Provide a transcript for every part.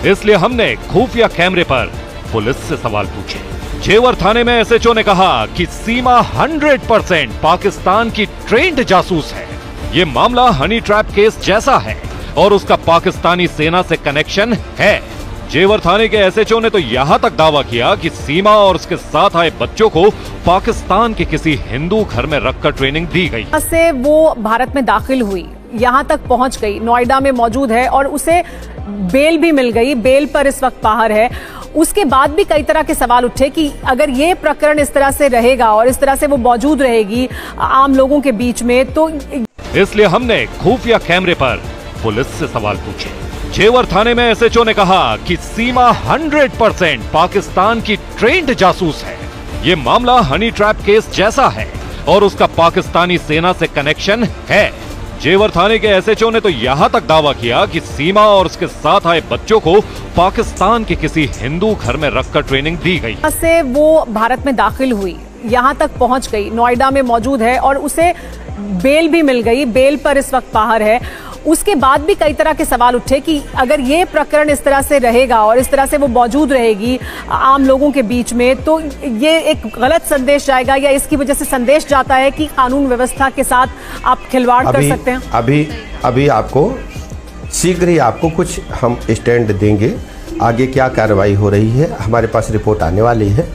इसलिए हमने खुफिया कैमरे पर पुलिस से सवाल पूछे। जेवर थाने में एसएचओ ने कहा कि सीमा 100% पाकिस्तान की ट्रेंड जासूस है। ये मामला हनी ट्रैप केस जैसा है और उसका पाकिस्तानी सेना से कनेक्शन है। जेवर थाने के एसएचओ ने तो यहां तक दावा किया कि सीमा और उसके साथ आए बच्चों को पाकिस्तान के किसी हिंदू घर में रखकर ट्रेनिंग दी गई। से वो भारत में दाखिल हुई, यहां तक पहुंच गई, नोएडा में मौजूद है और उसे बेल भी मिल गई, बेल पर इस वक्त बाहर है। उसके बाद भी कई तरह के सवाल उठे कि अगर ये प्रकरण इस तरह से रहेगा और इस तरह से वो मौजूद रहेगी आम लोगों के बीच में, तो इसलिए हमने खुफिया कैमरे पर पुलिस से सवाल पूछे। जेवर थाने में एसएचओ ने कहा कि सीमा 100% पाकिस्तान की ट्रेंड जासूस है। ये मामला हनी ट्रैप केस जैसा है और उसका पाकिस्तानी सेना से कनेक्शन है। जेवर थाने के एसएचओ ने तो यहां तक दावा किया कि सीमा और उसके साथ आए बच्चों को पाकिस्तान के किसी हिंदू घर में रखकर ट्रेनिंग दी गई। से वो भारत में दाखिल हुई, यहां तक पहुंच गई, नोएडा में मौजूद है और उसे बेल भी मिल गई, बेल पर इस वक्त बाहर है। उसके बाद भी कई तरह के सवाल उठे कि अगर ये प्रकरण इस तरह से रहेगा और इस तरह से वो मौजूद रहेगी आम लोगों के बीच में, तो ये एक गलत संदेश जाएगा या इसकी वजह से संदेश जाता है कि कानून व्यवस्था के साथ आप खिलवाड़ कर सकते हैं। अभी आपको शीघ्र ही आपको कुछ हम स्टैंड देंगे। आगे क्या कार्रवाई हो रही है, हमारे पास रिपोर्ट आने वाली है।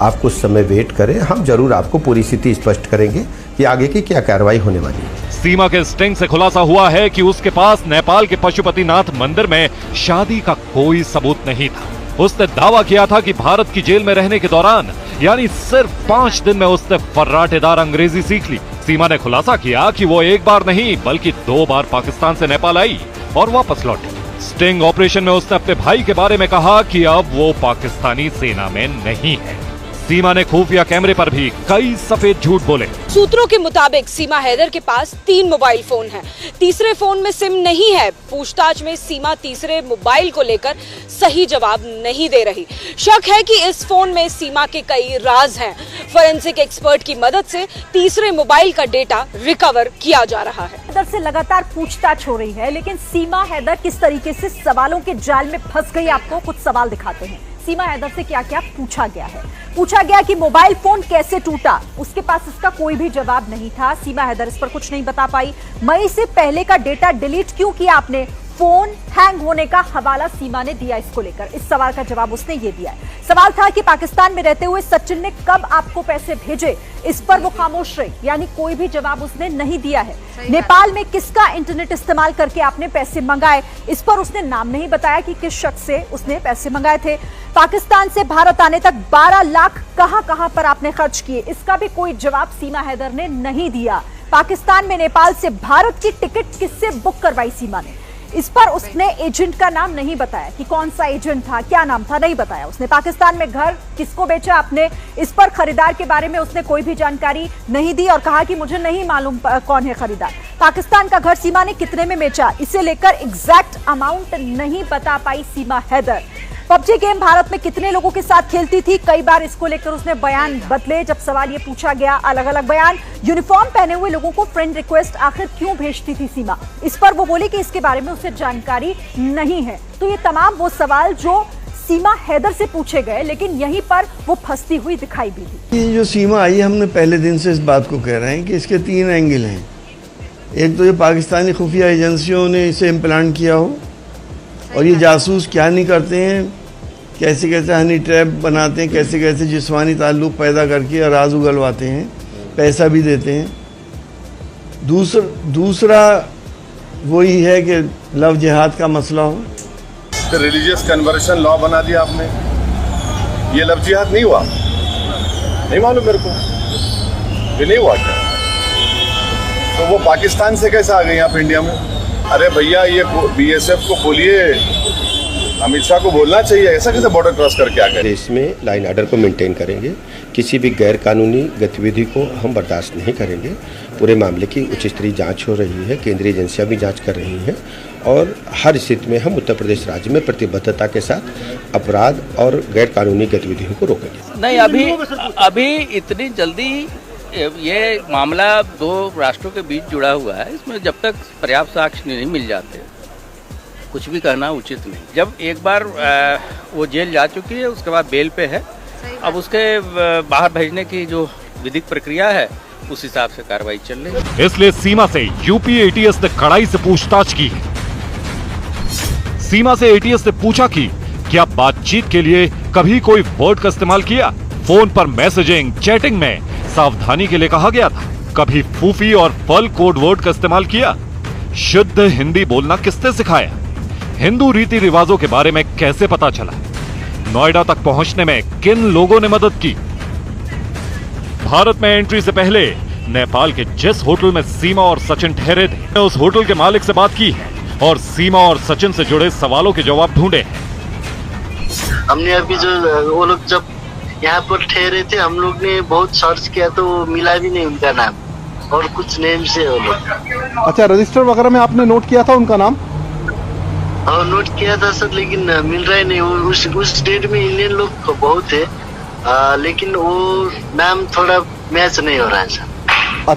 आप कुछ समय वेट करें, हम जरूर आपको पूरी स्थिति स्पष्ट करेंगे कि आगे की क्या कार्रवाई होने वाली है। सीमा के स्टिंग से खुलासा हुआ है कि उसके पास नेपाल के पशुपतिनाथ मंदिर में शादी का कोई सबूत नहीं था। उसने दावा किया था कि भारत की जेल में रहने के दौरान यानी सिर्फ 5 दिन में उसने फर्राटेदार अंग्रेजी सीख ली। सीमा ने खुलासा किया कि वो एक बार नहीं बल्कि 2 बार पाकिस्तान से नेपाल आई और वापस लौटी। स्टिंग ऑपरेशन में उसने अपने भाई के बारे में कहा कि अब वो पाकिस्तानी सेना में नहीं है। सीमा ने खुफिया कैमरे पर भी कई सफेद झूठ बोले। सूत्रों के मुताबिक सीमा हैदर के पास 3 मोबाइल फोन हैं। तीसरे फोन में सिम नहीं है। पूछताछ में सीमा तीसरे मोबाइल को लेकर सही जवाब नहीं दे रही। शक है कि इस फोन में सीमा के कई राज हैं। फोरेंसिक एक्सपर्ट की मदद से तीसरे मोबाइल का डेटा रिकवर किया जा रहा है। हैदर से लगातार पूछताछ हो रही है, लेकिन सीमा हैदर किस तरीके से सवालों के जाल में फंस गई, आपको कुछ सवाल दिखाते हैं। सीमा हैदर से क्या क्या पूछा गया है। पूछा गया कि मोबाइल फोन कैसे टूटा, उसके पास इसका कोई भी जवाब नहीं था। सीमा हैदर इस पर कुछ नहीं बता पाई। मई से पहले का डेटा डिलीट क्यों किया आपने, फोन हैंग होने का हवाला सीमा ने दिया। इसको लेकर इस सवाल का जवाब उसने ये दिया है। सवाल था कि पाकिस्तान में रहते हुए सचिन ने कब आपको पैसे भेजे, इस पर वो खामोश रही, यानी कोई भी जवाब उसने नहीं दिया है। नेपाल में किसका इंटरनेट इस्तेमाल करके आपने पैसे मंगाए, इस पर उसने नाम नहीं बताया कि किस शख्स से उसने पैसे मंगाए थे। पाकिस्तान से भारत आने तक 12 लाख कहां पर आपने खर्च किए, इसका भी कोई जवाब सीमा हैदर ने नहीं दिया। पाकिस्तान में नेपाल से भारत की टिकट किससे बुक करवाई सीमा ने, इस पर उसने एजेंट का नाम नहीं बताया कि कौन सा एजेंट था, क्या नाम था, नहीं बताया उसने। पाकिस्तान में घर किसको बेचा आपने, इस पर खरीदार के बारे में उसने कोई भी जानकारी नहीं दी और कहा कि मुझे नहीं मालूम कौन है खरीदार। पाकिस्तान का घर सीमा ने कितने में बेचा, इसे लेकर एग्जैक्ट अमाउंट नहीं बता पाई सीमा हैदर। पबजी गेम भारत में कितने लोगों के साथ खेलती थी, कई बार इसको लेकर उसने बयान बदले। जब सवाल ये पूछा गया, अलग अलग बयान। यूनिफॉर्म पहने हुए लोगों को फ्रेंड रिक्वेस्ट आखिर क्यों भेजती थी सीमा, इस पर वो बोली कि इसके बारे में उसे जानकारी नहीं है। तो ये तमाम वो सवाल जो सीमा हैदर से पूछे गए, लेकिन यहीं पर वो फंसती हुई दिखाई भी दी। ये जो सीमा आई, हमने पहले दिन से इस बात को कह रहे हैं कि इसके 3 एंगल हैं। एक तो ये पाकिस्तानी खुफिया एजेंसियों ने इसे इम्प्लांट किया हो, और ये जासूस क्या नहीं करते हैं, कैसे कैसे हनी ट्रैप बनाते हैं, कैसे कैसे जिस्मानी ताल्लुक़ पैदा करके राज उगलवाते हैं, पैसा भी देते हैं। दूसरा वही है कि लव जिहाद का मसला हो। तो रिलीजियस कन्वर्शन लॉ बना दिया आपने, ये लव जिहाद नहीं हुआ, नहीं मालूम मेरे को, ये नहीं हुआ क्या? तो वो पाकिस्तान से कैसे आ गई आप इंडिया में? अरे भैया, ये BSF को बोलिए, अमित शाह को बोलना चाहिए, ऐसा कैसे बॉर्डर क्रॉस करके आ गए। देश में लाइन ऑर्डर को मेंटेन करेंगे, किसी भी गैर कानूनी गतिविधि को हम बर्दाश्त नहीं करेंगे। पूरे मामले की उच्च स्तरीय जांच हो रही है, केंद्रीय एजेंसियां भी जांच कर रही हैं, और हर स्थिति में हम उत्तर प्रदेश राज्य में प्रतिबद्धता के साथ अपराध और गैर कानूनी गतिविधियों को रोकेंगे। नहीं, अभी इतनी जल्दी ये मामला 2 राष्ट्रों के बीच जुड़ा हुआ है, इसमें जब तक पर्याप्त साक्ष्य नहीं मिल जाते कुछ भी कहना उचित नहीं। जब एक बार वो जेल जा चुकी है, उसके बाद बेल पे है, अब उसके बाहर भेजने की जो विधिक प्रक्रिया है उस हिसाब से कार्रवाई चल रही है। इसलिए सीमा से यूपी एटीएस ने कड़ाई से पूछताछ की है। सीमा से एटीएस ने पूछा कि क्या बातचीत के लिए कभी कोई वर्ड का इस्तेमाल किया? फोन पर मैसेजिंग, चैटिंग में सावधानी के लिए कहा गया था। कभी फूफी और फल कोड वर्ड का इस्तेमाल किया? शुद्ध हिंदी बोलना किसने सिखाया? हिंदू रीति रिवाजों के बारे में कैसे पता चला? नोएडा तक पहुंचने में किन लोगों ने मदद की? भारत में एंट्री से पहले नेपाल के जिस होटल में सीमा और सचिन ठहरे थे, उस होटल के मालिक से बात की है और सीमा और सचिन से जुड़े सवालों के जवाब ढूंढे। हमने अभी जो वो लोग जब यहाँ पर ठहरे थे, हम लोग ने बहुत सर्च किया तो मिला भी नहीं उनका नाम, और कुछ नेम से वो लोग। अच्छा, रजिस्टर वगैरह में आपने नोट किया था उनका नाम? हाँ, नोट किया था सर, लेकिन मिल रहा है नहीं। उस डेट में इंडियन लोग बहुत थे, लेकिन वो नाम थोड़ा मैच नहीं हो रहा है सर।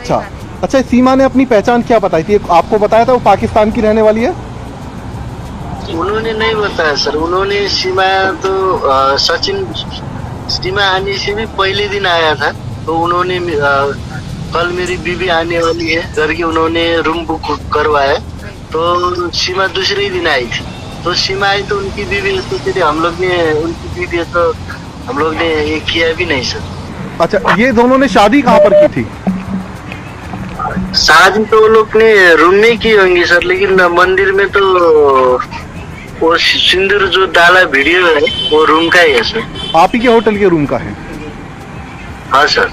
अच्छा, सीमा ने अपनी पहचान क्या बताई थी? आपको बताया था वो पाकिस्तान की रहने वाली है? उन्होंने नहीं बताया सर। उन्होंने सीमा तो सचिन सीमा आने से भी पहले दिन आया था, तो उन्होंने कल मेरी बीवी आने वाली है करके उन्होंने रूम बुक करवाया, तो सीमा दूसरे ही दिन आई थी। तो सीमा आई तो उनकी बीवी है, तो फिर हम लोग ने उनकी बीवी है तो हम लोग ने ये किया भी नहीं सर। अच्छा, ये दोनों ने शादी कहाँ पर की थी? शादी तो वो लोग ने रूम में की होंगी सर, लेकिन मंदिर में तो वो सिंदूर जो डाला वीडियो है वो रूम का ही है सर। आप ही के होटल के रूम का है? हाँ सर।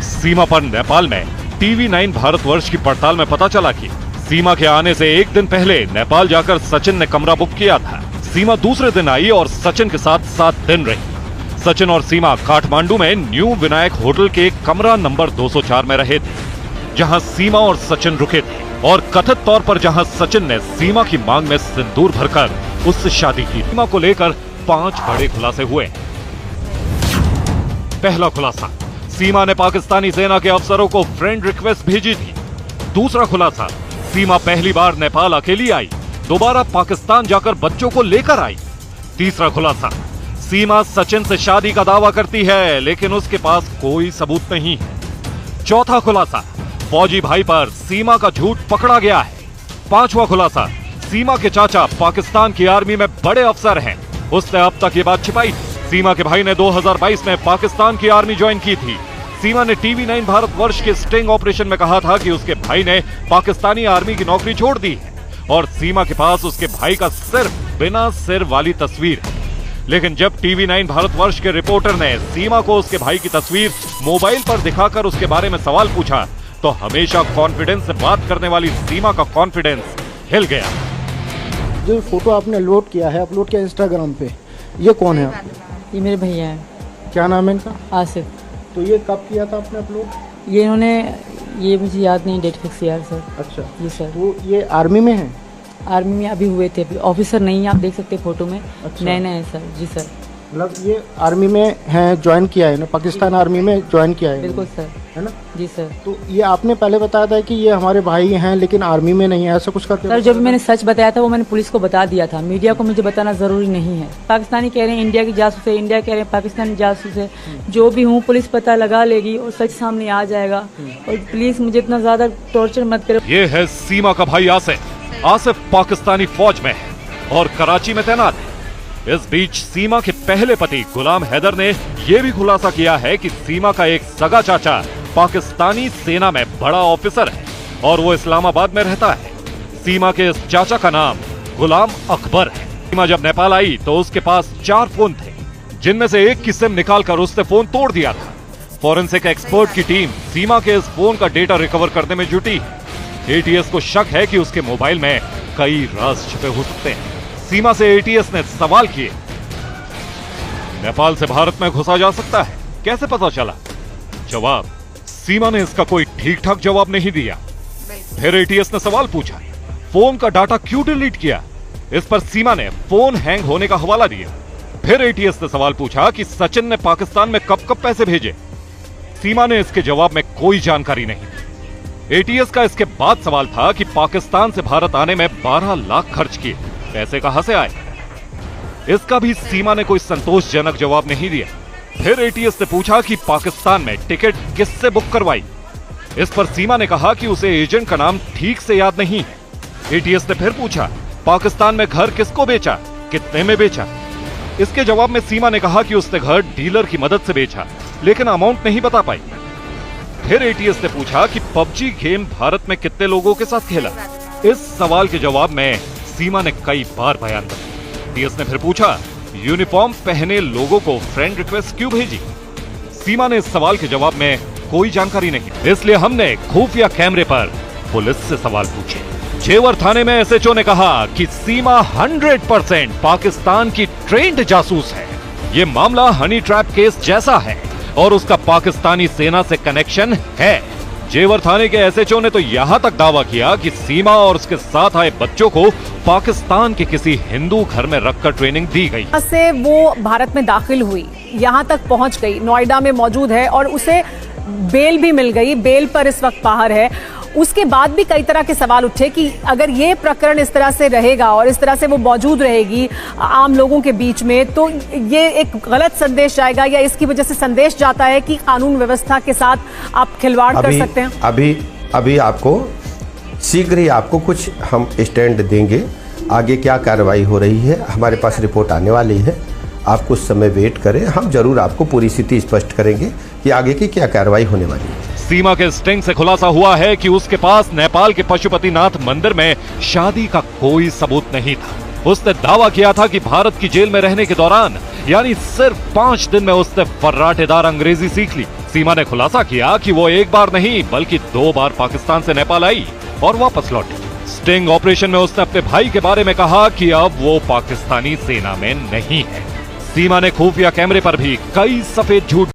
सीमा पर नेपाल में TV9 भारतवर्ष की पड़ताल में पता चला कि सीमा के आने से एक दिन पहले नेपाल जाकर सचिन ने कमरा बुक किया था। सीमा दूसरे दिन आई और सचिन के साथ 7 दिन रही। सचिन और सीमा काठमांडू में न्यू विनायक होटल के कमरा नंबर 204 में रहे थे, जहां सीमा और सचिन रुके थे, और कथित तौर पर जहां सचिन ने सीमा की मांग में सिंदूर भरकर उससे शादी की। सीमा को लेकर 5 बड़े खुलासे हुए। पहला खुलासा, सीमा ने पाकिस्तानी सेना के अफसरों को फ्रेंड रिक्वेस्ट भेजी थी। दूसरा खुलासा, सीमा पहली बार नेपाल अकेली आई, दोबारा पाकिस्तान जाकर बच्चों को लेकर आई। तीसरा खुलासा, सीमा सचिन से शादी का दावा करती है, लेकिन उसके पास कोई सबूत नहीं है। चौथा खुलासा, फौजी भाई पर सीमा का झूठ पकड़ा गया है। पांचवा खुलासा, सीमा के चाचा पाकिस्तान की आर्मी में बड़े अफसर हैं, उसने अब तक ये बात छिपाई थी। सीमा के भाई ने 2022 में पाकिस्तान की आर्मी ज्वाइन की थी। सीमा ने TV9 भारतवर्ष के स्टिंग ऑपरेशन में कहा था कि उसके भाई ने पाकिस्तानी आर्मी की नौकरी छोड़ दी है, और सीमा के पास उसके भाई का सिर्फ बिना सिर वाली तस्वीर है। लेकिन जब TV9 भारतवर्ष के रिपोर्टर ने सीमा को उसके भाई की तस्वीर मोबाइल पर दिखाकर उसके बारे में सवाल पूछा, तो हमेशा कॉन्फिडेंस से बात करने वाली सीमा का कॉन्फिडेंस हिल गया। जो फोटो आपने अपलोड किया इंस्टाग्राम पे, ये कौन है? ये मेरे भैया हैं। क्या नाम है इनका? आसिफ। तो ये कब किया था आपने अपलोड? ये मुझे याद नहीं, डेट फिक्स यार सर। अच्छा जी सर। तो ये आर्मी में है? आर्मी में अभी हुए थे, अभी ऑफिसर नहीं है, आप देख सकते हैं फोटो में। अच्छा। नए नए सर। जी सर। मतलब ये आर्मी में है, ज्वाइन किया है ना, पाकिस्तान आर्मी में ज्वाइन किया है? बिल्कुल सर। है ना? जी सर। तो ये आपने पहले बताया था कि ये हमारे भाई हैं लेकिन आर्मी में नहीं है, ऐसा कुछ करते? सर जो भी मैंने सच बताया था वो मैंने पुलिस को बता दिया था, मीडिया को मुझे बताना जरूरी नहीं है। पाकिस्तानी कह रहे हैं इंडिया की जासूस है, इंडिया कह रहे हैं पाकिस्तानी जासूस है। जो भी हूँ पुलिस पता लगा लेगी और सच सामने आ जाएगा। और प्लीज मुझे इतना ज्यादा टॉर्चर मत करो। ये है सीमा का भाई आसिफ। आसिफ पाकिस्तानी फौज में है और कराची में तैनात है। इस बीच सीमा के पहले पति गुलाम हैदर ने यह भी खुलासा किया है कि सीमा का एक सगा चाचा पाकिस्तानी सेना में बड़ा ऑफिसर है और वो इस्लामाबाद में रहता है। सीमा के इस चाचा का नाम गुलाम अकबर है। सीमा जब नेपाल आई तो उसके पास 4 फोन थे, जिनमें से एक की सिम निकालकर उसने फोन तोड़ दिया था। फॉरेंसिक एक्सपर्ट की टीम सीमा के इस फोन का डेटा रिकवर करने में जुटी है। एटीएस को शक है कि उसके मोबाइल में कई राज छिपे हो सकते हैं। सीमा से एटीएस ने सवाल किए, नेपाल से भारत में घुसा जा सकता है, कैसे पता चला? जवाब, सीमा ने इसका कोई ठीक ठाक जवाब नहीं दिया। फिर एटीएस ने सवाल पूछा, फोन का डाटा क्यों डिलीट किया? इस पर सीमा ने फोन हैंग होने का हवाला दिया। फिर एटीएस ने सवाल पूछा कि सचिन ने पाकिस्तान में कब कब पैसे भेजे। सीमा ने इसके जवाब में कोई जानकारी नहीं दी। एटीएस का इसके बाद सवाल था कि पाकिस्तान से भारत आने में 12 लाख खर्च किए पैसे कहां से आए? इसका भी सीमा ने कोई संतोषजनक जवाब नहीं दिया। फिर एटीएस ने पूछा कि पाकिस्तान में टिकट किससे बुक करवाई। इस पर सीमा ने कहा कि उसे एजेंट का नाम ठीक से याद नहीं है। एटीएस ने फिर पूछा पाकिस्तान में घर किसको बेचा, कितने में बेचा। इसके जवाब में सीमा ने कहा कि उसने घर डीलर की मदद से बेचा, लेकिन अमाउंट नहीं बता पाई। फिर एटीएस ने पूछा कि पबजी गेम भारत में कितने लोगों के साथ खेला। इस सवाल के जवाब में सीमा ने कई बार बयान दिया। एटीएस ने फिर पूछा यूनिफॉर्म पहने लोगों को फ्रेंड रिक्वेस्ट क्यों भेजी। सीमा ने इस सवाल के जवाब में कोई जानकारी नहीं, इसलिए हमने खुफिया कैमरे पर पुलिस से सवाल पूछे। जेवर थाने में एसएचओ ने कहा कि सीमा 100% पाकिस्तान की ट्रेंड जासूस है। ये मामला हनी ट्रैप केस जैसा है और उसका पाकिस्तानी सेना से कनेक्शन है। जेवर थाने के एसएचओ ने तो यहां तक दावा किया कि सीमा और उसके साथ आए बच्चों को पाकिस्तान के किसी हिंदू घर में रखकर ट्रेनिंग दी गई। से वो भारत में दाखिल हुई, यहां तक पहुंच गई, नोएडा में मौजूद है और उसे बेल भी मिल गई, बेल पर इस वक्त बाहर है। उसके बाद भी कई तरह के सवाल उठे कि अगर ये प्रकरण इस तरह से रहेगा और इस तरह से वो मौजूद रहेगी आम लोगों के बीच में, तो ये एक गलत संदेश जाएगा या इसकी वजह से संदेश जाता है कि कानून व्यवस्था के साथ आप खिलवाड़ कर सकते हैं। अभी आपको शीघ्र ही आपको कुछ हम स्टैंड देंगे। आगे क्या कार्रवाई हो रही है, हमारे पास रिपोर्ट आने वाली है। आप कुछ समय वेट करें, हम जरूर आपको पूरी स्थिति स्पष्ट करेंगे कि आगे की क्या कार्रवाई होने वाली है। सीमा के स्टिंग से खुलासा हुआ है कि उसके पास नेपाल के पशुपतिनाथ मंदिर में शादी का कोई सबूत नहीं था। उसने दावा किया था कि भारत की जेल में रहने के दौरान यानी सिर्फ 5 दिन में उसने फर्राटेदार अंग्रेजी सीख ली। सीमा ने खुलासा किया कि वो एक बार नहीं बल्कि 2 बार पाकिस्तान से नेपाल आई और वापस लौटी। स्टिंग ऑपरेशन में उसने अपने भाई के बारे में कहा कि अब वो पाकिस्तानी सेना में नहीं है। सीमा ने खुफिया कैमरे पर भी कई सफेद झूठ